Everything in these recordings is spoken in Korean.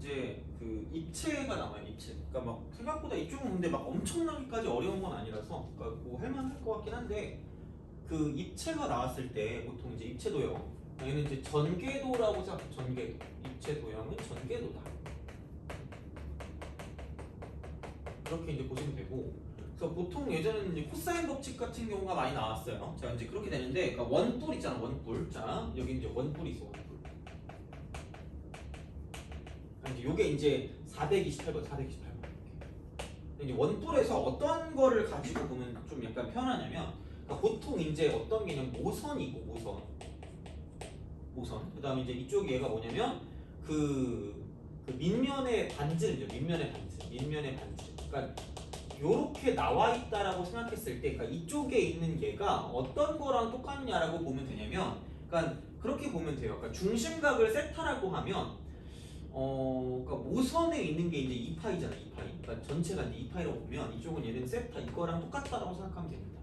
이제 그 입체가 나와요. 입체. 그러니까 막 생각보다 이쪽은 근데 막 엄청나게까지 어려운 건 아니라서 그러니까 뭐 할만할 것 같긴 한데 그 입체가 나왔을 때 보통 이제 입체 도형 얘는 이제 전궤도라고 생각해. 전궤도. 입체 도형은 전궤도다. 그렇게 이제 보시면 되고. 그래서 보통 예전에는 이제 코사인 법칙 같은 경우가 많이 나왔어요. 자 이제 그렇게 되는데 그러니까 원뿔 있잖아. 원뿔. 자 여기 이제 원뿔이 있어. 원뿔. 이제 요게 이제 428번, 428번. 이제 원뿔에서 어떤 거를 가지고 보면 좀 약간 편하냐면, 그러니까 보통 이제 어떤 개념 모선이고 모선. 그다음에 이제 이쪽 얘가 뭐냐면 그 밑면의 반지름이죠. 밑면의 반지름. 그러니까 요렇게 나와 있다라고 생각했을 때, 그러니까 이쪽에 있는 얘가 어떤 거랑 똑같냐라고 보면 되냐면, 그러니까 그렇게 보면 돼요. 그러니까 중심각을 세타라고 하면. 그러니까 모선에 있는 게 이제 2파이잖아, 2파이. 그러니까 전체가 이제 2파이라고 보면 이쪽은 얘는 세타 이거랑 똑같다라고 생각하면 됩니다.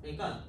그러니까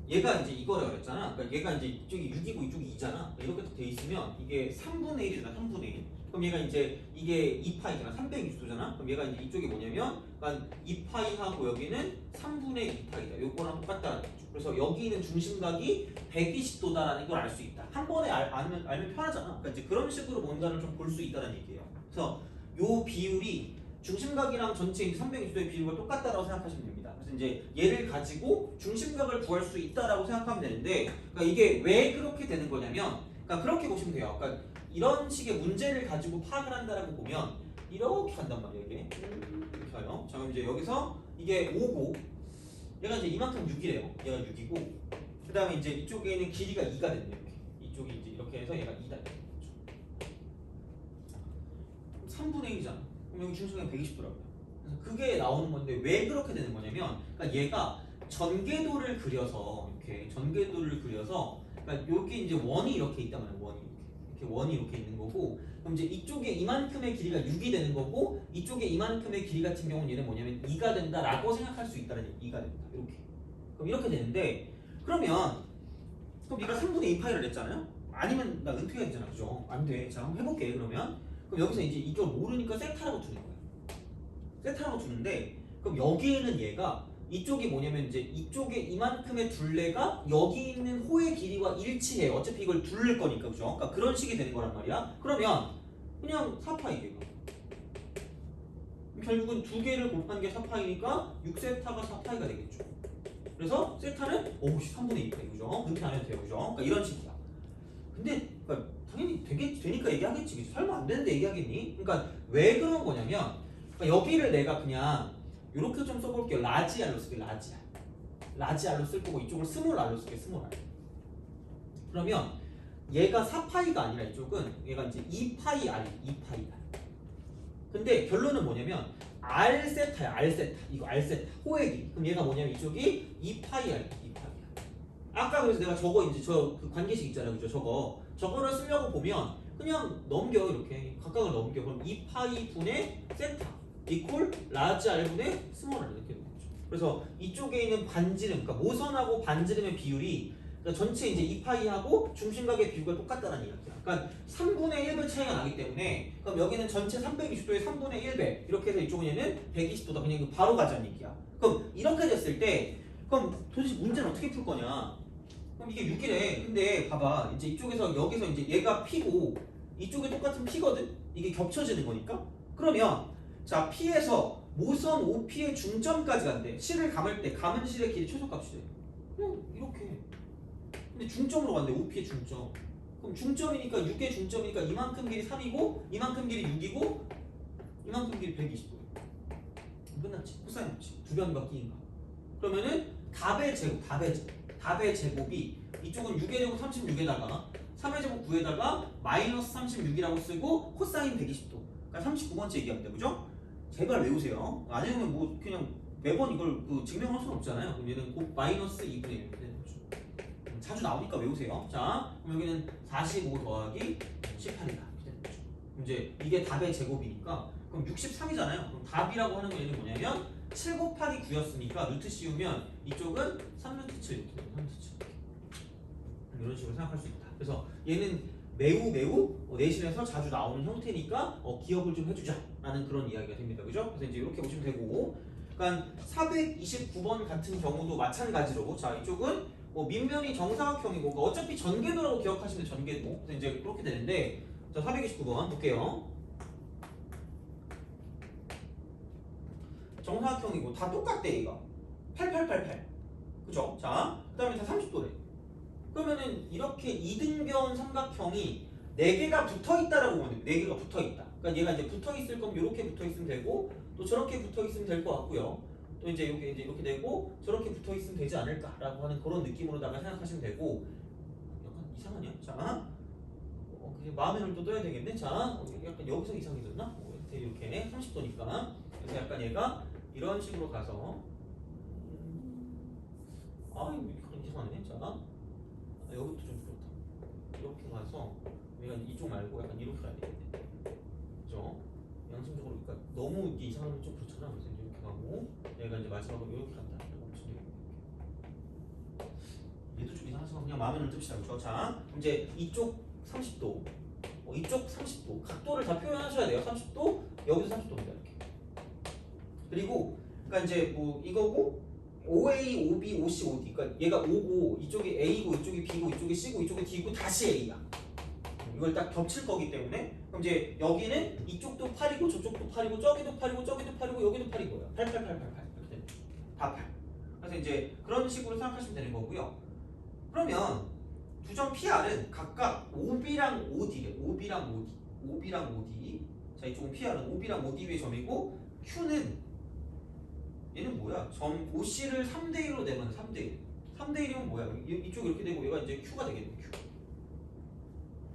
얘가 이제 이거라 그랬잖아. 그러니까 얘가 이제 이쪽이 6이고 이쪽이 2잖아. 이렇게 돼 있으면 이게 3분의 1이잖아, 3분의 1. 그럼 얘가 이제 이게 2파이잖아, 360도잖아. 그럼 얘가 이제 이쪽이 뭐냐면, 그러니까 2파이하고 여기는 3분의 2파이다. 요거랑 똑같다는 거죠. 그래서 여기 있는 중심각이 120도다라는 걸 알 수 있다. 한 번에 알면 편하잖아. 그러니까 이제 그런 식으로 뭔가를 좀 볼 수 있다는 얘기예요. 그래서 요 비율이 중심각이랑 전체 360도의 비율과 똑같다라고 생각하시면 됩니다. 그래서 이제 얘를 가지고 중심각을 구할 수 있다라고 생각하면 되는데, 그러니까 이게 왜 그렇게 되는 거냐면, 그러니까 그렇게 보시면 돼요. 그러니까 이런 식의 문제를 가지고 파악을 한다라고 보면 이렇게 간단 말이에요. 이게 이렇게 가요. 자 그럼 이제 여기서 이게 5고 얘가 이제 이만큼 6이래요. 얘가 6이고 그 다음에 이제 이쪽에 있는 길이가 2가 됐네요. 이렇게. 이쪽이 이제 이렇게 해서 얘가 2다. 3분의 1이잖아. 그럼 여기 중심각이 120도라고요. 그래서 그게 나오는 건데 왜 그렇게 되는 거냐면, 그러니까 얘가 전궤도를 그려서 이렇게 전궤도를 그려서, 그러니까 여기 이제 원이 이렇게 있단 말이에요. 원이 이렇게 있는 거고, 그럼 이제 이쪽에 이만큼의 길이가 6이 되는 거고, 이쪽에 이만큼의 길이 같은 경우는 얘는 뭐냐면 2가 된다라고 생각할 수 있다는 얘기. 2가 된다. 이렇게. 그럼 이렇게 되는데, 그럼 얘가 3분의 2파이를 냈잖아요. 아니면 나 은퇴해야 되잖아, 그죠? 안 돼. 자, 한번 해볼게. 그럼 여기서 이제 이걸 모르니까 세타라고 두는 거야. 세타라고 두는데, 그럼 여기에는 얘가 이쪽이 뭐냐면 이제 이쪽에 이만큼의 둘레가 여기 있는 호의 길이와 일치해. 어차피 이걸 둘릴 거니까, 그죠? 그러니까 그런 식이 되는 거란 말이야. 그러면 그냥 4파이 얘가. 결국은 두 개를 곱한 게 4파이니까 6세타가 4파이가 되겠죠. 그래서 세타는 3분의 2파이, 그죠? 은퇴 안 해도 돼요, 그죠? 그러니까 이런 식이야. 근데 그러니까 당연히 되니까 얘기하겠지, 그치? 설마 안 되는데 얘기하겠니? 그러니까 왜 그런 거냐면, 그러니까 여기를 내가 그냥 이렇게 좀 써볼게요. 라지 R로 쓸게. 라지 R로 쓸 거고 이쪽을 스몰 R로 쓸게. 스몰 R. 그러면 얘가 4파이가 아니라 이쪽은 얘가 이제 2파이 R. 2파이 R. 근데 결론은 뭐냐면 R 세타야. R 세타. 이거 R 세타. 호액이. 그럼 얘가 뭐냐면 이쪽이 2파이 R. 2파이 R. 아까 그래서 내가 저거 이제 그 관계식 있잖아요. 그죠? 저거를 쓰려고 보면 그냥 넘겨. 이렇게 각각을 넘겨. 그럼 2파이 분의 세타 이퀄 라지 R분의 스몰 R 이렇게 되는 거죠. 그래서 이쪽에 있는 반지름, 그러니까 모선하고 반지름의 비율이, 그러니까 전체 이제 2파이하고 중심각의 비율과 똑같다는 이야기야. 그러니까 3분의 1배 차이가 나기 때문에, 그럼 여기는 전체 320도의 3분의 1배 이렇게 해서 이쪽은 얘는 120도다. 그냥 이거 바로 가자는 얘기야. 그럼 이렇게 됐을 때, 그럼 도대체 문제는 어떻게 풀 거냐? 그럼 이게 6이래. 근데 봐봐, 이제 이쪽에서 여기서 이제 얘가 P고 이쪽이 똑같은 P거든. 이게 겹쳐지는 거니까. 그러면 자, P에서 모선 OP의 중점까지 간대. 실을 감을 때 감은 실의 길이 최소값이 돼. 그냥 이렇게. 근데 중점으로 간대. OP의 중점. 그럼 중점이니까 6의 중점이니까 이만큼 길이 3이고 이만큼 길이 6이고 이만큼 길이 120도. 끝났지. 코사인 없지. 두 변 바뀌인가. 그러면은 답의 제곱이 이쪽은 6의 제곱 36에다가 3의 제곱 9에다가 마이너스 36이라고 쓰고 코사인 120도. 그러니까 39번째 얘기합니다. 그죠? 제발 외우세요. 아니면 뭐 그냥 매번 이걸 증명할 수는 없잖아요. 그럼 얘는 곧 마이너스 2분의 1 이렇게 되는 거죠. 자주 나오니까 외우세요. 자, 그럼 여기는 45 더하기 18이다. 이렇게 되는 거죠. 이제 이게 답의 제곱이니까 그럼 63이잖아요. 그럼 답이라고 하는 건 얘는 뭐냐면 7 곱하기 9였으니까 루트 씌우면 이쪽은 3루트 7 이렇게 돼요. 3루트 7 이런 식으로 생각할 수 있다. 그래서 얘는 매우 내신에서 자주 나오는 형태니까 기억을 좀 해주자라는 그런 이야기가 됩니다. 그죠? 그래서 이제 이렇게 보시면 되고, 그러니까 429번 같은 경우도 마찬가지로 자 이쪽은 뭐 밑면이 정사각형이고 그러니까 어차피 전궤도라고 기억하시면 전궤도. 그래서 이제 그렇게 되는데 자 429번 볼게요. 정사각형이고 다 똑같대 얘가 8888 그죠? 자 그 다음에 다 30도래. 그러면은 이렇게 이등변 삼각형이 4개가 붙어있다라고 보면 됩니다. 4개가 붙어있다. 그러니까 얘가 이제 붙어있을 거면 이렇게 붙어있으면 되고 또 저렇게 붙어있으면 될 것 같고요. 또 이제 이렇게 되고 저렇게 붙어있으면 되지 않을까라고 하는 그런 느낌으로다가 생각하시면 되고. 약간 이상하냐? 자 그냥 마음에를 또 떠야 되겠네. 자 약간 여기서 이상해졌나? 이렇게 30도니까 그래서 약간 얘가 이런 식으로 가서 이거 이상하네. 자 여기도 좀 그렇다. 이렇게 가서 얘가 이쪽 말고 약간 이렇게 가야 되겠네. 그죠? 양심적으로 그러니까 너무 이게 이상하면 좀 그렇잖아. 그래서 이제 이렇게 가고 얘가 이제 마지막으로 이렇게 간다. 얘도 좀 이상하지만 그냥 마음에 듭시다. 그렇죠? 자 이제 이쪽 30도, 이쪽 30도 각도를 다 표현하셔야 돼요. 30도 여기도 30도입니다. 이렇게. 그리고 그러니까 이제 뭐 이거고 OA, OB, OC, OD. 그러니까 얘가 O고 이쪽이 A고 이쪽이 B고 이쪽이 C고 이쪽이 D고 다시 A야. 이걸 딱 겹칠 거기 때문에 그럼 이제 여기는 이쪽도 8이고 저쪽도 8이고 저기도 8이고 저기도 8이고 여기도 8인 거예요. 8, 8, 8, 8, 8 이렇게 되는 다 8. 그래서 이제 그런 식으로 생각하시면 되는 거고요. 그러면 두 점 PR은 각각 OB랑 OD래. OB랑 OD. OB랑 OD. 자 이쪽은 PR은 OB랑 OD 위의 점이고 Q는 얘는 뭐야? 점 OC를 3대1로 내면 3대1. 3대1이면 뭐야? 이쪽 이렇게 되고 얘가 이제 Q가 되겠네. Q.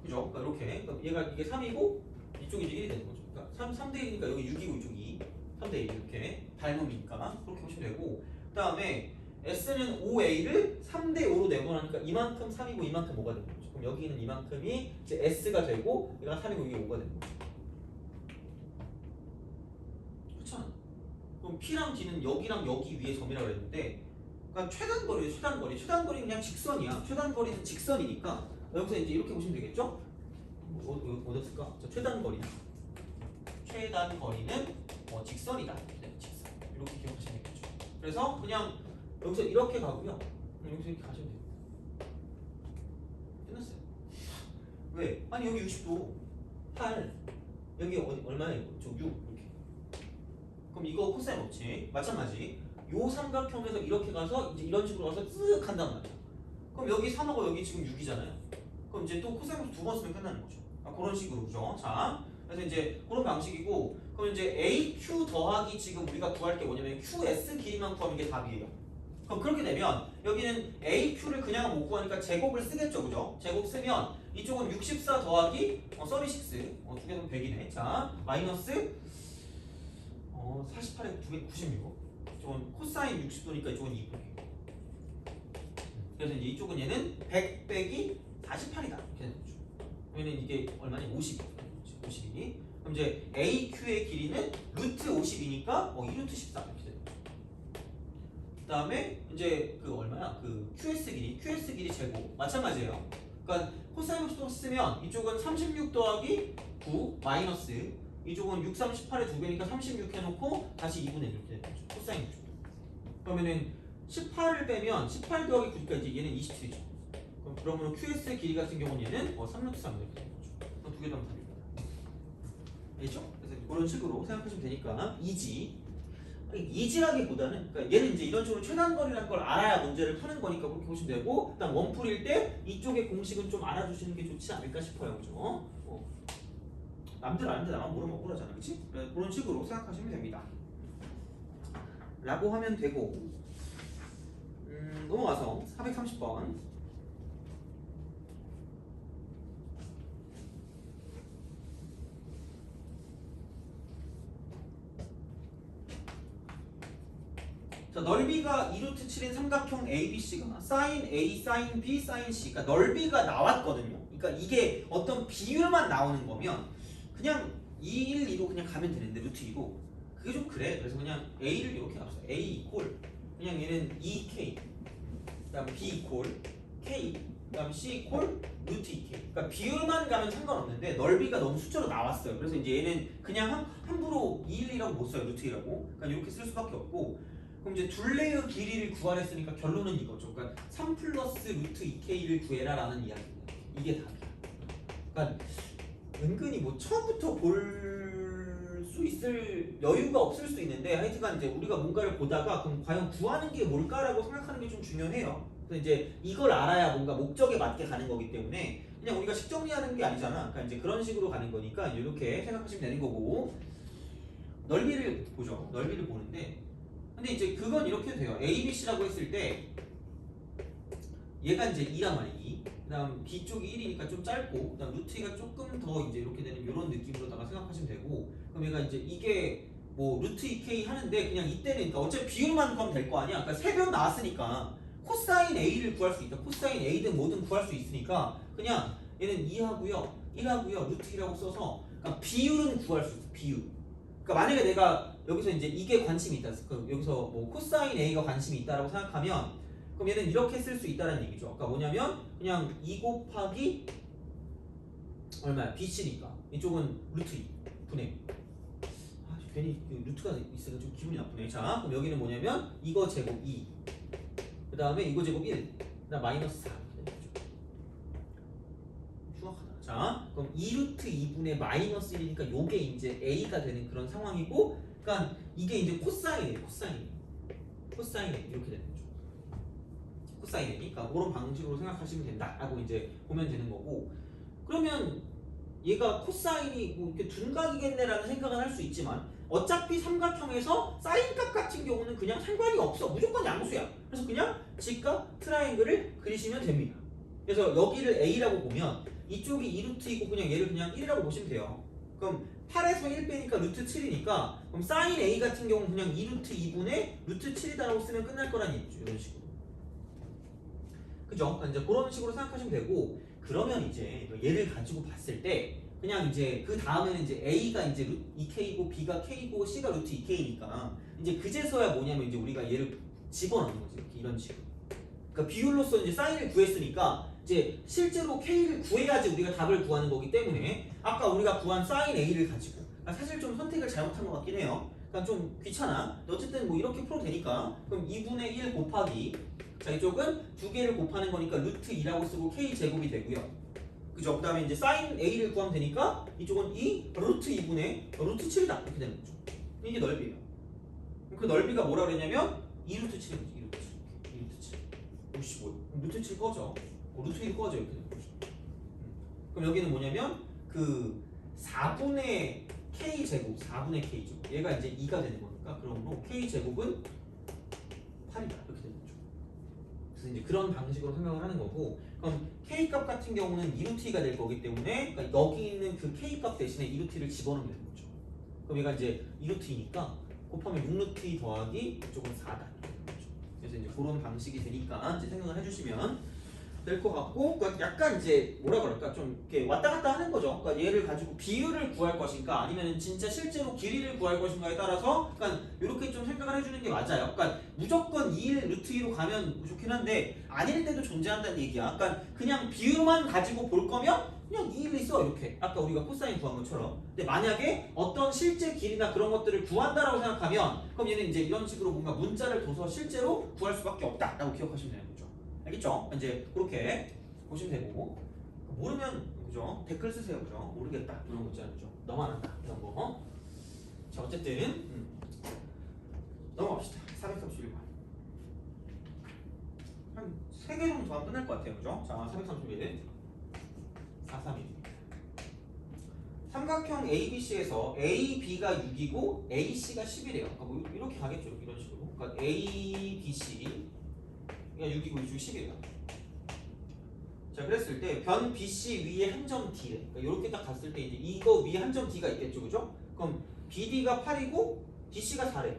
그죠? 그러니까 이렇게. 그러니까 얘가 이게 3이고 이쪽이 이제 1이 되는 거죠. 그러니까 3대1이니까 여기 6이고 이쪽이 3대1 이렇게 닮음이니까 그렇게 보시면 되고 그 다음에 S는 OA를 3대5로 내보내니까 이만큼 3이고 이만큼 5가 되는 거죠. 그럼 여기는 이만큼이 이제 S가 되고 얘가 3이고 이게 5가 되는 거죠. 그렇잖아. 그럼 P랑 D는 여기랑 여기 위에 점이라고 그랬는데 그러니까 최단거리 그냥 직선이야. 최단거리는 직선이니까 여기서 이제 이렇게 보시면 되겠죠? 어딨을까? 자, 최단거리는 직선이다. 직선. 이렇게 기억하시면 되겠죠. 그래서 그냥 여기서 이렇게 가고요. 여기서 이렇게 가시면 돼요. 끝났어요. 왜? 아니 여기 60도 8 여기 얼마야 이거? 저 6 이렇게. 그럼 이거 코사인 없지? 마찬가지. 요 삼각형에서 이렇게 가서 이제 이런 식으로 가서 쓱 한단 말이야. 그럼 여기 3하고 여기 지금 6이잖아요. 그럼 이제 또 코사인으로 2번 쓰면 끝나는 거죠. 그런 식으로 그죠? 자, 그래서 이제 그런 방식이고, 그럼 이제 AQ 더하기 지금 우리가 구할 게 뭐냐면 QS 길이만 구하는 게 답이에요. 그럼 그렇게 되면 여기는 AQ를 그냥 못 구하니까 제곱을 쓰겠죠, 그죠? 제곱 쓰면 이쪽은 64 더하기 36, 두 개는 100이네. 자, 마이너스 48에 두 개 96. 이쪽은 코사인 60도니까 이쪽은 2. 그래서 이제 이쪽은 얘는 100 빼기 48이다. 이렇게 되는 거죠. 그러면 이게 얼마냐? 50. 52. 그럼 이제 AQ의 길이는 루트 50이니까 2루트 14 이렇게 되는 거죠. 그 다음에 이제 그 얼마야? 그 QS 길이 제곱 마찬가지예요. 그러니까 코사인 60도 쓰면 이쪽은 36 더하기 9 마이너스 이쪽은 6, 38의 2배니까 36 해놓고 다시 2분의 1 이렇게 되는 거죠. 코사인 60도. 그러면은 18을 빼면 18 더하기 9니까 이제 얘는 27이죠. 그러면 QS 길이 같은 경우는 얘는 3루트 3 이렇게 되는 거죠. 두 개 다 답입니다. 알겠죠? 그래서 그런 식으로 생각하시면 되니까 이지라기보다는 그러니까 얘는 이제 이런 식으로 최단거리라는 걸 알아야 문제를 푸는 거니까 그렇게 보시면 되고 일단 원풀일 때 이쪽의 공식은 좀 알아주시는 게 좋지 않을까 싶어요. 그죠? 남들 아는데 나만 모르면 억울하잖아. 그치? 그런 식으로 생각하시면 됩니다. 라고 하면 되고 넘어가서 430번 자, 넓이가 2루트 7인 삼각형 ABC가 sin A, sin B, sin C 그러니까 넓이가 나왔거든요. 그러니까 이게 어떤 비율만 나오는 거면 그냥 2, 1, 2로 그냥 가면 되는데 루트 2로 그게 좀 그래. 그래서 그냥 A를 이렇게 놔둬. A 이퀄 그냥 얘는 2K 그 다음에 B 이퀄 K 그다음 C 콜 루트 2K. 그러니까 비율만 가면 상관없는데 넓이가 너무 숫자로 나왔어요. 그래서 이제 얘는 그냥 함부로 212라고 못 써요. 루트 2라고. 그러니까 이렇게 쓸 수밖에 없고. 그럼 이제 둘레의 길이를 구하랬으니까 결론은 이거죠. 그러니까 3 플러스 루트 2K를 구해라라는 이야기입니다. 이게 답이야. 그러니까 은근히 뭐 처음부터 볼 수 있을 여유가 없을 수 있는데 하여튼간 이제 우리가 뭔가를 보다가 그럼 과연 구하는 게 뭘까라고 생각하는 게 좀 중요해요. 그래서 이제 이걸 알아야 뭔가 목적에 맞게 가는 거기 때문에 그냥 우리가 식 정리하는 게 아니잖아. 그러니까 이제 그런 식으로 가는 거니까 이렇게 생각하시면 되는 거고. 넓이를 보죠. 넓이를 보는데 근데 이제 그건 이렇게 돼요. A, B, C라고 했을 때 얘가 이제 2란 말이야. 2. 그다음 B 쪽이 1이니까 좀 짧고 그다음 루트 2가 조금 더 이제 이렇게 되는 이런 느낌으로다가 생각하시면 되고 그럼 얘가 이제 이게 뭐 루트 2K 하는데 그냥 이때는 그러니까 어차피 비율만 구하면 될 거 아니야. 그러니까 3변 나왔으니까 코사인 A를 구할 수 있다. 코사인 A든 뭐든 구할 수 있으니까 그냥 얘는 2하고요. 1하고요. 루트 2라고 써서 그러니까 비율은 구할 수 있어. 비율. 그러니까 만약에 내가 여기서 이제 이게 관심이 있다. 그럼 여기서 뭐 코사인 A가 관심이 있다라고 생각하면 그럼 얘는 이렇게 쓸 수 있다는 얘기죠. 그러니까 뭐냐면 그냥 2 곱하기 얼마야? BC니까 이쪽은 루트 2 분의 괜히 루트가 있으니까 좀 기분이 나쁘네. 자 그럼 여기는 뭐냐면 이거 제곱 2 그 다음에 이거 제곱 1 그다음 마이너스 4 흉악하다. 자 그럼 2루트 2분의 마이너스 1이니까 요게 이제 A가 되는 그런 상황이고 그러니까 이게 이제 코사인이에요. 코사인 A 이렇게 되는 거죠. 코사인 A니까 그러니까 그런 방식으로 생각하시면 된다라고 이제 보면 되는 거고 그러면 얘가 코사인이 뭐 이렇게 둔각이겠네라는 생각은 할 수 있지만 어차피 삼각형에서 사인값 같은 경우는 그냥 상관이 없어. 무조건 양수야. 그래서 그냥 직각 트라이앵글을 그리시면 됩니다. 그래서 여기를 A라고 보면 이쪽이 2루트이고 그냥 얘를 그냥 1이라고 보시면 돼요. 그럼 8에서 1 빼니까 루트 7이니까 그럼 사인 A 같은 경우는 그냥 2루트 2분의 루트 7이다라고 쓰면 끝날 거란 얘기죠. 이런 식으로. 그죠? 그러니까 이제 그런 식으로 생각하시면 되고 그러면 이제 얘를 가지고 봤을 때 그냥 이제 그 다음에는 이제 A가 이제 루트 2K고 B가 K고 C가 루트 2K니까 이제 그제서야 뭐냐면 이제 우리가 얘를 집어넣는 거지. 이렇게 이런 식으로. 그러니까 비율로서 이제 사인을 구했으니까 이제 실제로 K를 구해야지 우리가 답을 구하는 거기 때문에 아까 우리가 구한 사인 A를 가지고 그러니까 사실 좀 선택을 잘못한 것 같긴 해요. 그러니까 좀 귀찮아. 어쨌든 뭐 이렇게 풀어도 되니까 그럼 2분의 1 곱하기 자 이쪽은 두 개를 곱하는 거니까 루트 2라고 쓰고 K 제곱이 되고요. 그죠? 그 다음에 이제 사인 A를 구하면 되니까 이쪽은 2 루트 2분의 루트 7이다 이렇게 되는 거죠. 이게 넓이에요. 그 넓이가 뭐라 그랬냐면 2 루트 7인 거지. 2 루트 7. 55. 루트 7 꺼져. 루트 1 꺼져 이렇게 되는 거죠. 그럼 여기는 뭐냐면 그 4분의 K 제곱 4분의 K죠. 얘가 이제 2가 되는 거니까 그러므로 K 제곱은 8이다 이렇게 되는 거죠. 그래서 이제 그런 방식으로 생각을 하는 거고 그럼 K 값 같은 경우는 2루트가 될 거기 때문에 그러니까 여기 있는 그 K 값 대신에 2루트를 집어넣으면 되는 거죠. 그럼 얘가 이제 2루트이니까 곱하면 6루트 더하기 이쪽은 4다. 그래서 이제 그런 방식이 되니까 이제 생각을 해주시면 될 것 같고 그러니까 약간 이제 뭐라 그럴까 좀 이렇게 왔다 갔다 하는 거죠. 그러니까 얘를 가지고 비율을 구할 것인가 아니면 진짜 실제로 길이를 구할 것인가에 따라서 그러니까 이렇게 좀 생각을 해주는 게 맞아요. 그러니까 무조건 2일 루트 2로 가면 좋긴 한데 아닐 때도 존재한다는 얘기야. 그러니까 그냥 비율만 가지고 볼 거면 그냥 2일 써 이렇게 아까 우리가 코사인 구한 것처럼. 근데 만약에 어떤 실제 길이나 그런 것들을 구한다라고 생각하면 그럼 얘는 이제 이런 식으로 뭔가 문자를 둬서 실제로 구할 수밖에 없다라고 기억하시면 되는 거죠. 알겠죠? 이제 그렇게 보시면 되고 모르면 그죠? 댓글 쓰세요. 그죠? 모르겠다 이런 거 있잖아요. 그죠? 너만 한다 이런 거. 자 어쨌든 넘어갑시다. 431번 한 3개 정도 더 하면 끝날 것 같아요. 그죠? 자 431 431 삼각형 ABC에서 AB가 6이고 AC가 11이에요. 그러니까 뭐 이렇게 가겠죠. 이런 식으로. 그러니까 ABC 그냥 6이고 이쪽이 10이에요. 자 그랬을 때 변 BC 위에 한 점 D래. 그러니까 이렇게 딱 갔을 때 이제 이거 위에 한 점 D가 있겠죠, 그죠? 그럼 BD가 8이고 DC가 4래.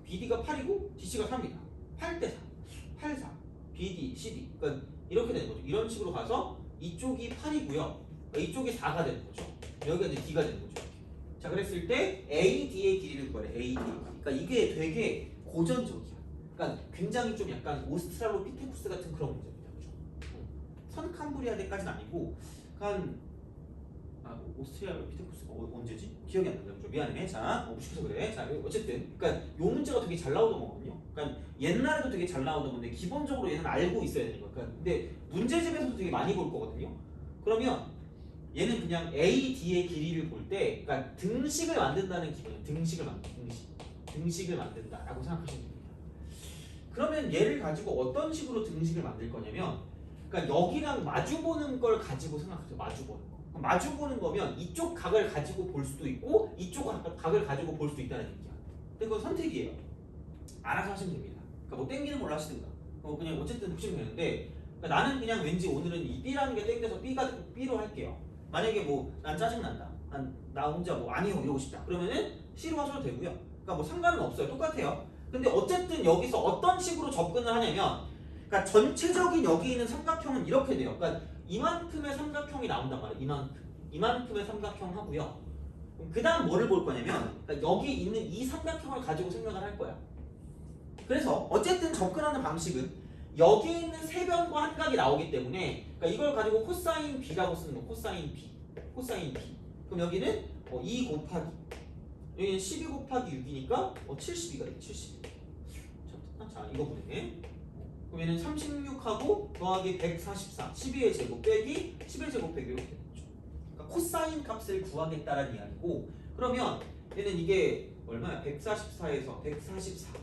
BD가 8이고 DC가 3이다. 8대 4, 8, 4, BD, CD. 그러니까 이렇게 되는 거죠. 이런 식으로 가서 이쪽이 8이고요. 그러니까 이쪽이 4가 되는 거죠. 여기가 이제 D가 되는 거죠. 자 그랬을 때 AD의 길이를 구하래. AD의 길이. 그러니까 이게 되게 고전적이야. 그러니까 굉장히 좀 약간 오스트랄로피테쿠스 같은 그런 문제입니다. 그죠? 선캄브리아대까지는 아니고 한 오스트리아 피테쿠스가 언제지? 기억이 안 난다. 그죠? 미안해. 자, 무식해서 그래. 자, 어쨌든, 그러니까 요 문제가 되게 잘 나오던 거거든요. 그러니까 옛날에도 되게 잘 나오던 건데 기본적으로 얘는 알고 있어야 되는 거야. 그러니까 근데 문제집에서도 되게 많이 볼 거거든요. 그러면 얘는 그냥 A, D의 길이를 볼 때, 그러니까 등식을 만든다는 기본이에요. 등식을 만든다라고 생각하시면 됩니다. 그러면 얘를 가지고 어떤 식으로 등식을 만들 거냐면, 그러니까 여기랑 마주 보는 걸 가지고 생각하세요. 마주 보는 거. 마주 보는 거면 이쪽 각을 가지고 볼 수도 있고 이쪽 각을 가지고 볼 수도 있다는 얘기야. 근데 그건 선택이에요. 알아서 하시면 됩니다. 그러니까 뭐 땡기는 걸로 하시든가. 그냥 어쨌든 보시면 되는데, 그러니까 나는 그냥 왠지 오늘은 이 B라는 게 땡겨서 B로 할게요. 만약에 뭐 난 짜증난다. 나 혼자 뭐 아니요 이러고 싶다. 그러면은 C로 하셔도 되고요. 그러니까 뭐 상관은 없어요. 똑같아요. 근데 어쨌든 여기서 어떤 식으로 접근을 하냐면, 그러니까 전체적인 여기 있는 삼각형은 이렇게 돼요. 그러니까 이만큼의 삼각형이 나온단 말이에요. 이만큼의 삼각형 하고요. 그 다음 뭐를 볼 거냐면, 그러니까 여기 있는 이 삼각형을 가지고 생각을 할 거야. 그래서 어쨌든 접근하는 방식은 여기 있는 세 변과 한 각이 나오기 때문에, 그러니까 이걸 가지고 코사인 B라고 쓰는 거. 코사인 B. 그럼 여기는 2 곱하기, 여기는 12 곱하기 6이니까 72가 돼. 72. 자, 이거 보네. 그럼 얘는 36하고 더하기 144, 12의 제곱 빼기 10의 제곱 빼기 이렇게 되죠. 그러니까 코사인 값을 구하겠다라는 이야기고, 그러면 얘는 이게 얼마야? 144에서 144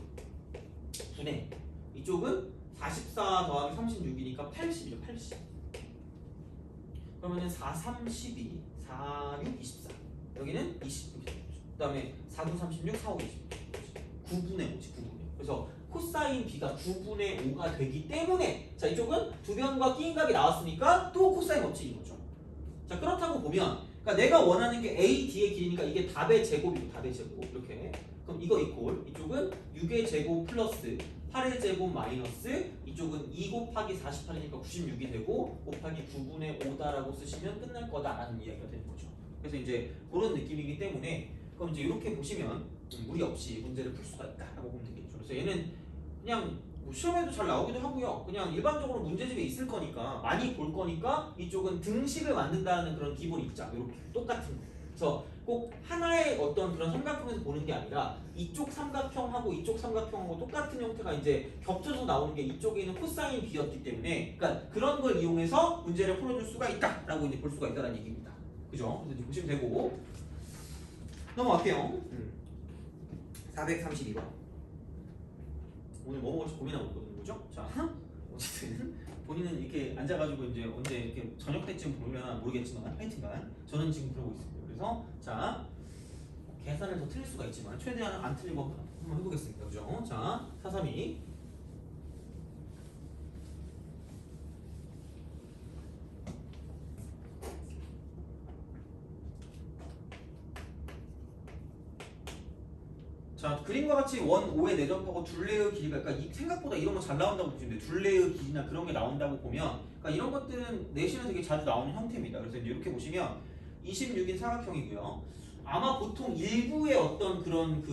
분의 이쪽은 44 더하기 36이니까 80이죠. 80. 그러면은 4, 3, 12, 4, 6, 24. 여기는 20 이렇게 되죠. 그 다음에 4, 9, 36, 4, 5, 20. 9분의 5지. 9분의. 그래서 코사인 B가 9분의 5가 되기 때문에, 자, 이쪽은 두 변과 끼인 각이 나왔으니까 또 코사인 법칙인 거죠. 자, 그렇다고 보면, 그러니까 내가 원하는 게 A, D의 길이니까 이게 답의 제곱이고, 답의 제곱 이렇게. 그럼 이거 이꼴, 이쪽은 6의 제곱 플러스 8의 제곱 마이너스, 이쪽은 2 곱하기 48이니까 96이 되고 곱하기 9분의 5다라고 쓰시면 끝날 거다라는 이야기가 되는 거죠. 그래서 이제 그런 느낌이기 때문에, 그럼 이제 이렇게 보시면 무리 없이 문제를 풀 수가 있다라고 보면 되겠죠. 그래서 얘는 그냥 뭐 시험에도 잘 나오기도 하고요. 그냥 일반적으로 문제집에 있을 거니까, 많이 볼 거니까 이쪽은 등식을 만든다는 그런 기본 입장, 이렇게 똑같은 거. 그래서 꼭 하나의 어떤 그런 삼각형에서 보는 게 아니라 이쪽 삼각형하고 이쪽 삼각형하고 똑같은 형태가 이제 겹쳐서 나오는 게 이쪽에 있는 코사인 B였기 때문에, 그러니까 그런 걸 이용해서 문제를 풀어줄 수가 있다라고 이제 볼 수가 있다는 얘기입니다. 그죠? 그래서 이제 보시면 되고, 넘어갈게요. 432번. 오늘 뭐 먹을지 고민하고 있거든요. 그죠? 자, 어쨌든 본인은 이렇게 앉아가지고 이제 언제 이렇게 저녁 때쯤 보면 모르겠지만 하여튼간 저는 지금 그러고 있습니다. 그래서 자, 계산을 더 틀릴 수가 있지만 최대한 안 틀리고 한번 해보겠습니다. 그죠? 자, 432. 자, 그림과 같이 원 5에 내접하고 둘레의 길이가, 그러니까 생각보다 이런 거 잘 나온다고 보시는데, 둘레의 길이나 그런 게 나온다고 보면, 그러니까 이런 것들은 내신에 되게 자주 나오는 형태입니다. 그래서 이제 이렇게 보시면 26인 사각형이고요. 아마 보통 일부의 어떤 그런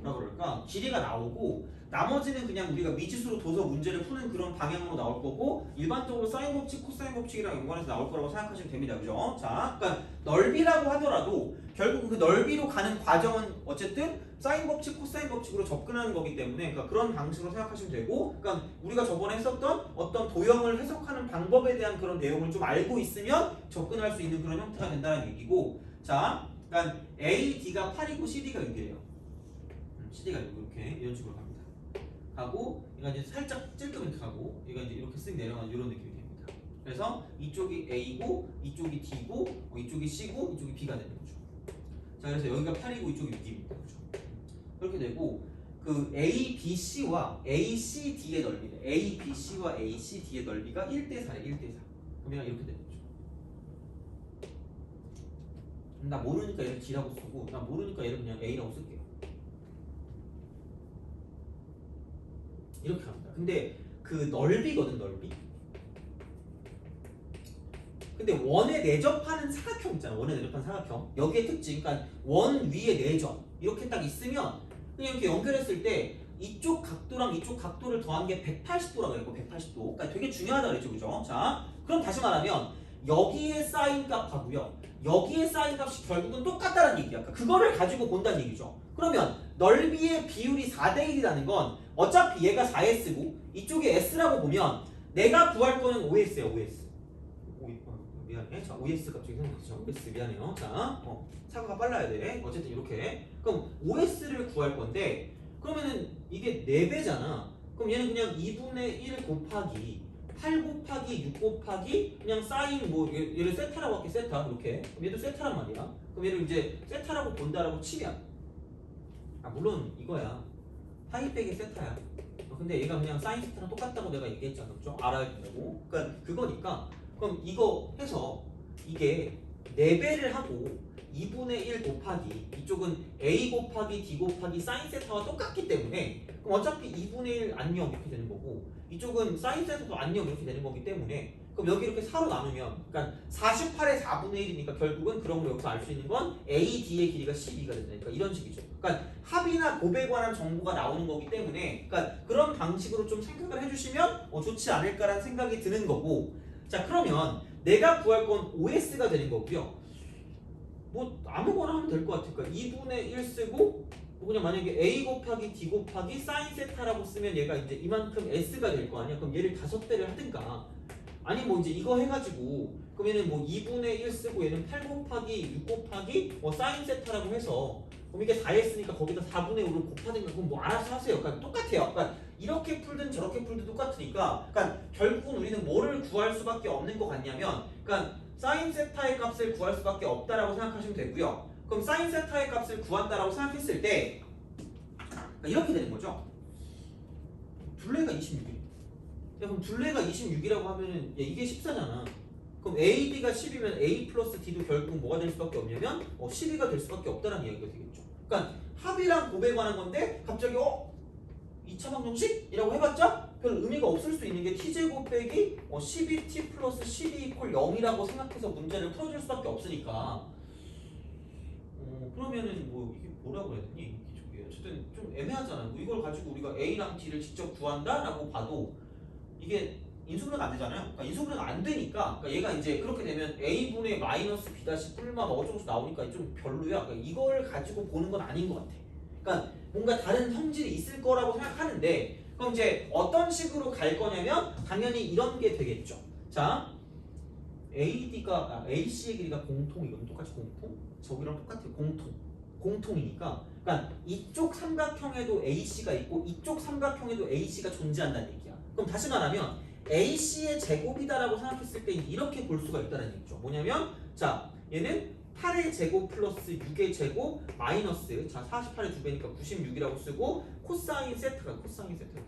뭐라 그럴까, 길이가 나오고 나머지는 그냥 우리가 미지수로 둬서 문제를 푸는 그런 방향으로 나올 거고, 일반적으로 사인 법칙, 코사인 법칙이랑 연관해서 나올 거라고 생각하시면 됩니다. 그죠? 자, 그러니까 넓이라고 하더라도 결국 그 넓이로 가는 과정은 어쨌든 사인 법칙, 코사인 법칙으로 접근하는 거기 때문에, 그러니까 그런 방식으로 생각하시면 되고, 그러니까 우리가 저번에 했었던 어떤 도형을 해석하는 방법에 대한 그런 내용을 좀 알고 있으면 접근할 수 있는 그런 형태가 된다는 얘기고, 자, 그러니까 A, D가 8이고 CD가 6이에요. CD가 6 이렇게 이런 식으로 갑니다. 가고, 얘가 이제 살짝 찔끔 이렇게 가고, 얘가 이제 이렇게 쓱 내려가는 이런 느낌이 됩니다. 그래서 이쪽이 A고, 이쪽이 D고, 이쪽이 C고, 이쪽이 B가 되는 거죠. 자, 그래서 여기가 8이고 이쪽이 6입니다. 그렇죠? 그렇게 되고, 그 ABC와 ACD의 넓이래. ABC와 ACD의 넓이가 1대4래. 1대4. 그러면 이렇게 되는 거죠. 나 모르니까 얘를 D라고 쓰고, 나 모르니까 얘를 그냥 A라고 쓸게요. 이렇게 합니다. 근데 그 넓이거든, 넓이. 근데 원에 내접하는 사각형 있잖아. 원에 내접하는 사각형. 여기의 특징, 그러니까 원 위에 내접 이렇게 딱 있으면 그냥 이렇게 연결했을 때 이쪽 각도랑 이쪽 각도를 더한 게 180도라고 했고, 180도. 그러니까 되게 중요하다 그랬죠, 그죠? 자, 그럼 다시 말하면 여기에 쌓인 값하고요. 여기에 쌓인 값이 결국은 똑같다는 얘기야. 그러니까 그거를 가지고 본다는 얘기죠. 그러면 넓이의 비율이 4대 1이라는 건 어차피 얘가 4S고 이쪽이 S라고 보면 내가 구할 거는 OS야, OS. 미안해. 자, OS 갑자기 생각났어. OS 미안해요. 자, 사고가 빨라야 돼. 어쨌든 이렇게. 그럼 OS를 구할 건데 그러면은 이게 4배잖아. 그럼 얘는 그냥 2분의 1 곱하기 8 곱하기 6 곱하기 그냥 사인 뭐 얘를 세타라고 할게. 세타 이렇게. 그럼 얘도 세타란 말이야. 그럼 얘를 이제 세타라고 본다라고 치면 물론 이거야. 파이 빼기 세타야. 근데 얘가 그냥 사인 세타랑 똑같다고 내가 얘기했잖아. 그렇죠? 알아야 된다고. 그러니까 그거니까 그럼 이거 해서 이게 4배를 하고 2분의 1 곱하기 이쪽은 a 곱하기 d 곱하기 사인 세타와 똑같기 때문에 그럼 어차피 2분의 1 안녕 이렇게 되는 거고 이쪽은 사인 세타도 안녕 이렇게 되는 거기 때문에 그럼 여기 이렇게 4로 나누면 그러니까 48의 4분의 1이니까 결국은 그런 거 여기서 알 수 있는 건 AD의 길이가 12가 된다니까 이런 식이죠. 그러니까 합이나 곱에 관한 정보가 나오는 거기 때문에 그러니까 그런 방식으로 좀 생각을 해주시면 좋지 않을까라는 생각이 드는 거고 자 그러면 내가 구할 건 OS가 되는 거고요. 뭐 아무거나 하면 될 것 같아. 그러니까 2분의 1 쓰고 뭐 그냥 만약에 A 곱하기 D 곱하기 사인 세타라고 쓰면 얘가 이제 이만큼 S가 될 거 아니야. 그럼 얘를 5배를 하든가 아니 뭐 이제 이거 해가지고 그럼 얘는 뭐 2분의 1 쓰고 얘는 8 곱하기 6 곱하기 뭐 사인 세타라고 해서 그럼 이게 4S니까 거기다 4분의 5를 곱하든가 그럼 뭐 알아서 하세요. 그러니까 똑같아요. 그러니까 이렇게 풀든 저렇게 풀든 똑같으니까 그러니까 결국은 우리는 뭐를 구할 수밖에 없는 것 같냐면 그러니까 사인 세타의 값을 구할 수밖에 없다라고 생각하시면 되고요. 그럼 사인 세타의 값을 구한다라고 생각했을 때 그러니까 이렇게 되는 거죠. 둘레가 26이에요. 그럼 둘레가 26이라고 하면은 이게 14잖아. 그럼 AB가 10이면 A 플러스 D도 결국 뭐가 될 수밖에 없냐면 12가 될 수밖에 없다는 이야기가 되겠죠. 그러니까 합이랑 곱에 관한 건데 갑자기 2차 방정식이라고 해봤자 별 의미가 없을 수 있는 게 t제곱 빼기 12t 플러스 12 이퀄 0이라고 생각해서 문제를 풀어줄 수밖에 없으니까 그러면은 뭐 이게 뭐라고 해야 되니? 어쨌든 좀 애매하잖아. 뭐 이걸 가지고 우리가 A랑 D를 직접 구한다라고 봐도 이게 인수분해가 안 되잖아요. 그러니까 인수분해가 안 되니까 그러니까 얘가 이제 그렇게 되면 A분의 마이너스 B 다시 뿔마 어쩌고저쩌고 나오니까 좀 별로야. 그러니까 이걸 가지고 보는 건 아닌 것 같아. 그러니까 뭔가 다른 성질이 있을 거라고 생각하는데 그럼 이제 어떤 식으로 갈 거냐면 당연히 이런 게 되겠죠. 자, AC의 길이가 공통이거든. 똑같이 공통. 저기랑 똑같아요. 공통이니까 그러니까 이쪽 삼각형에도 AC가 있고 이쪽 삼각형에도 AC가 존재한다는 얘기야. 그럼 다시 말하면 AC의 제곱이다라고 생각했을 때 이렇게 볼 수가 있다는 얘기죠. 뭐냐면 자 얘는 8의 제곱 플러스 6의 제곱 마이너스 자 48의 2배니까 96이라고 쓰고 코사인 세타가 코사인 세타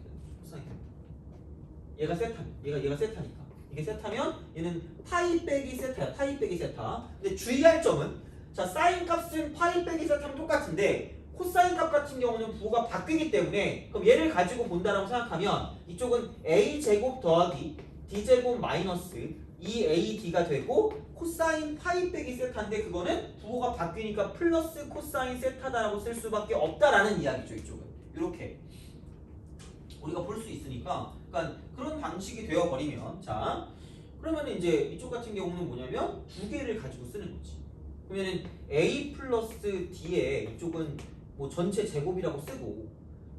얘가 세타니까 이게 세타면 얘는 파이 빼기 세타야. 파이 빼기 세타. 근데 주의할 점은 자 사인 값은 파이 빼기 세타랑 똑같은데 코사인 값 같은 경우는 부호가 바뀌기 때문에 그럼 얘를 가지고 본다라고 생각하면 이쪽은 a 제곱 더하기 d 제곱 마이너스 2ad가 되고 코사인 파이 빼기 세타인데 그거는 부호가 바뀌니까 플러스 코사인 세타다라고 쓸 수밖에 없다라는 이야기죠. 이쪽은 이렇게 우리가 볼 수 있으니까 그러니까 그런 방식이 되어버리면 자 그러면 이제 이쪽 같은 경우는 뭐냐면 두 개를 가지고 쓰는 거지. 그러면은 a 플러스 d에 이쪽은 뭐 전체 제곱이라고 쓰고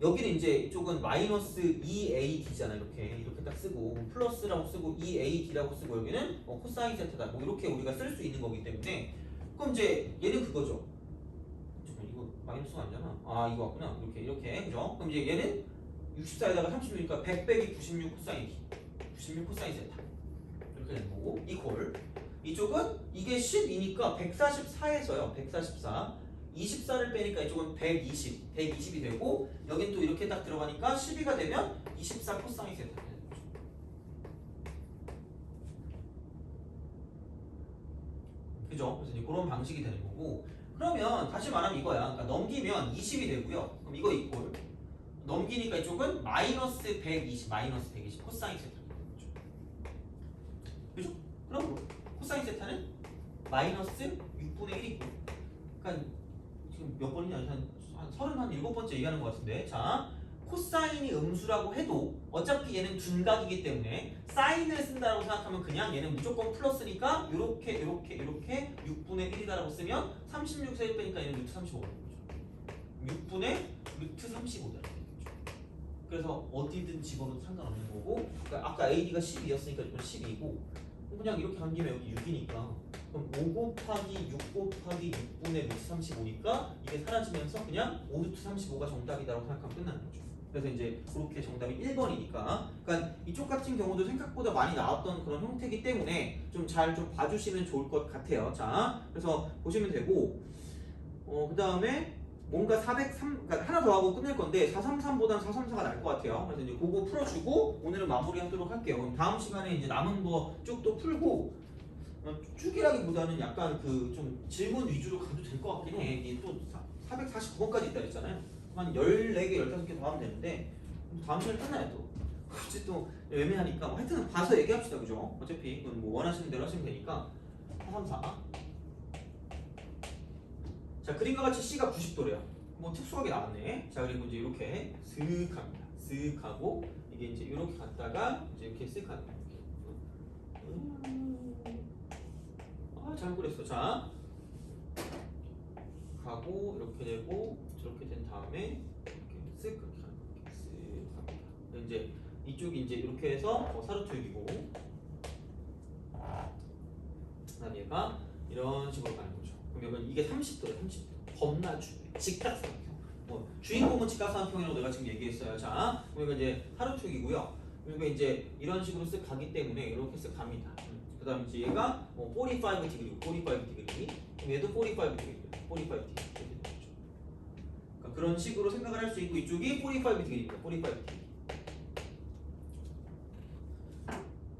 여기는 이제 이쪽은 마이너스 2ad잖아. 이렇게 딱 쓰고 플러스라고 쓰고 2ad라고 쓰고 여기는 코사인 세타다. 뭐 이렇게 우리가 쓸 수 있는 거기 때문에 그럼 이제 얘는 그거죠. 잠깐만 이거 마이너스가 아니잖아. 아 이거 맞구나. 이렇게 그죠? 그럼 이제 얘는 64에다가 36이니까 100 빼기 96 코사인 96 코사인 세타 이렇게 되는 거고 이퀄 이쪽은 이게 12니까 144에서요 144 24를 빼니까 이쪽은 120이 되고 여긴 또 이렇게 딱 들어가니까 12가 되면 24 코사인 세타 되는 거죠. 그죠? 그래서 이제 그런 방식이 되는 거고 그러면 다시 말하면 이거야. 그러니까 넘기면 20이 되고요. 그럼 이거 이퀄 넘기니까 이쪽은 마이너스 120 코사인 세타 되는 거죠. 그죠? 그럼 코사인 세타는 마이너스 6분의 1이고 그러니까 지금 몇 번이냐 한 37번째 얘기하는 것 같은데 자 코사인이 음수라고 해도 어차피 얘는 둔각이기 때문에 사인을 쓴다라고 생각하면 그냥 얘는 무조건 플러스니까 요렇게 6분의 1이다라고 쓰면 36에서 1 빼니까 얘는 루트 35가 되는 거죠. 6분의 루트 35다. 그래서 어디든 집어넣어도 상관없는 거고, 그러니까 아까 AD가 12였으니까 이건 12이고, 그냥 이렇게 간 김에 여기 6이니까 그럼 5 곱하기 6 곱하기 6분의 루트 35니까 이게 사라지면서 그냥 5 루트 35가 정답이다라고 생각하면 끝나는 거죠. 그래서 이제 그렇게 정답이 1번이니까, 그러니까 이쪽 같은 경우도 생각보다 많이 나왔던 그런 형태이기 때문에 좀 잘 좀 봐주시면 좋을 것 같아요. 자, 그래서 보시면 되고, 그 다음에 뭔가 403, 그러니까 하나 더 하고 끝낼 건데 433보다는 434가 나을 것 같아요. 그래서 이제 그거 풀어주고 오늘은 마무리하도록 할게요. 그럼 다음 시간에 이제 남은 거 쭉 또 풀고, 쭉이라기보다는 약간 그 좀 질문 위주로 가도 될 것 같긴 해. 이게 또 449번까지 있다 그랬잖아요. 한 14개, 15개 더 하면 되는데 다음 시간에 끝나요 또. 굳이 또 애매하니까 뭐 하여튼 봐서 얘기합시다. 그죠? 어차피 그건 뭐 원하시는 대로 하시면 되니까. 434. 자, 그림과 같이 C가 90도래요. 뭐 특수하게 나왔네. 자, 그리고 이제 이렇게 슥 합니다. 슥 하고 이게 이제 이렇게 갔다가 이제 이렇게 슥 하는 거예요. 잘못 그렸어. 자, 가고 이렇게 되고 저렇게 된 다음에 이렇게 쓱 그렇게 하는 거예요. 쓱 합니다. 이제 이쪽이 이제 이렇게 해서 사루토육이고, 그다음 얘가 이런 식으로 가는 거죠. 그러면 이게 30도예요. 30도. 겁나 중요해. 직각삼각형. 뭐 주인공은 직각삼각형이라고 내가 지금 얘기했어요. 자, 그러니까 이제 사루토육이고요. 그리고 이제 이런 식으로 쓱 가기 때문에 이렇게 쓱 갑니다. 그다음 이제 얘가 45 디그리고 45 디그리. 얘도 45 디그리. 45 디그리. 그러니까 그런 식으로 생각을 할 수 있고, 이쪽이 45 디그리입니다. 45 디그리.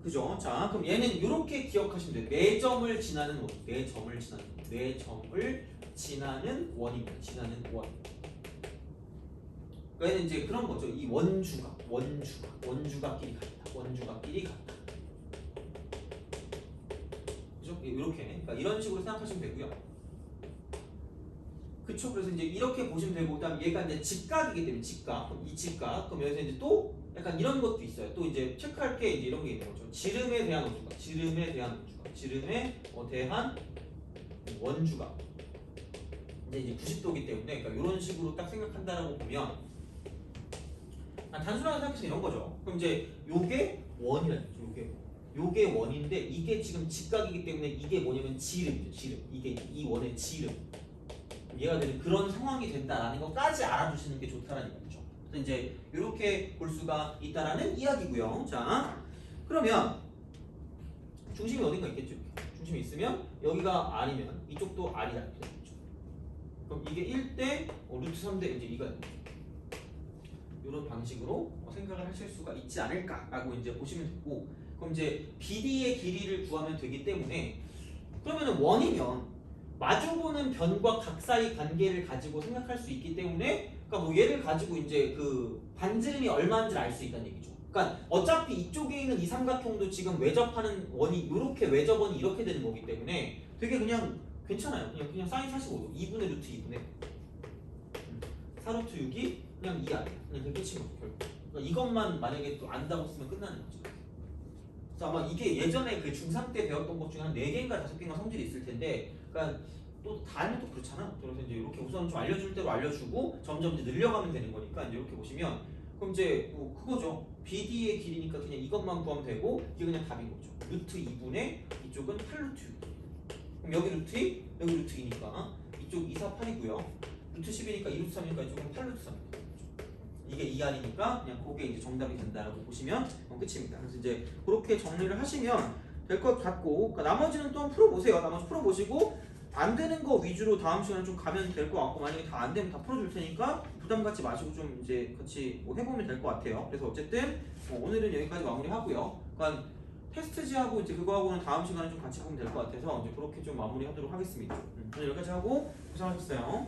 그죠? 자, 그럼 얘는 이렇게 기억하시면 돼요. 4점을 지나는 원. 4점을 지나는 원. 4점을 지나는 원입니다. 지나는 원. 그러니까 얘는 이제 그런 거죠. 이 원주각끼리 같다. 원주각끼리 같다. 그죠? 이렇게. 그러니까 이런 식으로 생각하시면 되고요. 그쵸? 그래서 이제 이렇게 보시면 되고, 그다음 얘가 이제 직각이기 때문에 직각. 그럼 이 직각. 그럼 여기서 이제 또 약간 이런 것도 있어요. 또 이제 체크할 게 이제 이런 게 있는 거죠. 지름에 대한 원주각. 지름에 대한 원주각. 지름에 대한 원주각. 이제 90도기 때문에, 그러니까 이런 식으로 딱 생각한다라고 보면 단순하게 생각해서 이런 거죠. 그럼 이제 요게 원이라는 거죠. 요게 원인데 이게 지금 직각이기 때문에 이게 뭐냐면 지름이죠. 지름. 이게 이 원의 지름. 얘가 되는 그런 상황이 된다라는 것까지 알아두시는 게 좋다라는 거죠. 그래서 이제 이렇게 볼 수가 있다라는 이야기고요. 자, 그러면 중심이 어딘가 있겠죠. 중심이 있으면 여기가 R이면 이쪽도 R이라는 거죠. 그럼 이게 1대 루트 3대 이제 2가 되는 거죠. 이런 방식으로 생각을 하실 수가 있지 않을까라고 이제 보시면 되고, 그럼 이제 BD의 길이를 구하면 되기 때문에, 그러면은 원이면 마주보는 변과 각 사이 관계를 가지고 생각할 수 있기 때문에, 그러니까 뭐 얘를 가지고 이제 그 반지름이 얼마인지를 알 수 있다는 얘기죠. 그러니까 어차피 이쪽에 있는 이 삼각형도 지금 외접하는 원이 이렇게 외접원이 이렇게 되는 거기 때문에 되게 그냥 괜찮아요. 그냥 사인 45도 2분의 루트 2분의 사루트 6이 그냥 2 아니에요. 그냥 그렇게 끝인 거죠. 결국. 그러니까 이것만 만약에 또 안다고 쓰면 끝나는 거죠. 그래서 아마 이게 예전에 그 중3 때 배웠던 것 중에 한 4개인가 5개인가 성질이 있을 텐데, 그러니까 또 다음에 또 그렇잖아. 그래서 이제 이렇게 우선 좀 알려줄 대로 알려주고 점점 이제 늘려가면 되는 거니까 이제 이렇게 보시면, 그럼 이제 뭐 그거죠. BD의 길이니까 그냥 이것만 구하면 되고 이게 그냥 답인 거죠. 루트 2분의 이쪽은 8루트 6. 그럼 여기 루트 2, 여기 루트 2니까 이쪽 2, 4, 8이고요. 루트 10이니까 2루트 3이니까 이쪽은 8루트 3. 이게 2R이니까 그냥 그게 이제 정답이 된다라고 보시면 끝입니다. 그래서 이제 그렇게 정리를 하시면 될 것 같고, 그러니까 나머지는 또 풀어보세요. 나머지 풀어보시고 안 되는 거 위주로 다음 시간에 좀 가면 될 것 같고, 만약에 다 안 되면 다 풀어줄 테니까 부담 갖지 마시고 좀 이제 같이 뭐 해보면 될 것 같아요. 그래서 어쨌든 오늘은 여기까지 마무리하고요. 그러니까 테스트지하고 이제 그거하고는 다음 시간에 좀 같이 보면 될 것 같아서 이제 그렇게 좀 마무리하도록 하겠습니다. 오늘 여기까지 하고 고생하셨어요.